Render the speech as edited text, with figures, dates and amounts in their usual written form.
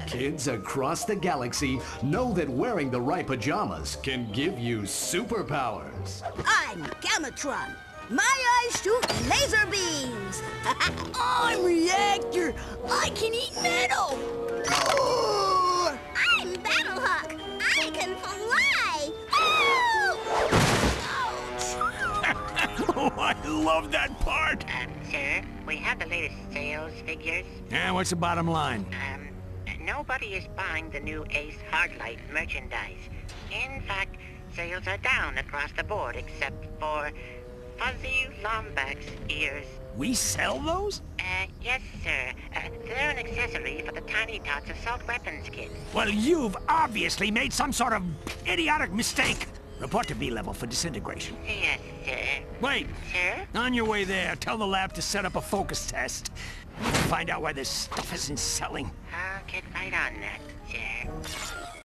Kids across the galaxy know that wearing the right pajamas can give you superpowers. I'm Gamatron. My eyes shoot laser beams. I'm Reactor. I can eat metal. I'm Battlehawk. I can fly. Oh, I love that part! Sir, we have the latest sales figures. Yeah, what's the bottom line? Nobody is buying the new Ace Hardlight merchandise. In fact, sales are down across the board except for Fuzzy Lombax ears. We sell those? Yes, sir. They're an accessory for the Tiny Tots assault weapons kit. Well, you've obviously made some sort of idiotic mistake. Report to B-level for disintegration. Yes, sir. Wait. Sir? On your way there, tell the lab to set up a focus test. Find out why this stuff isn't selling. I'll get right on that, sir.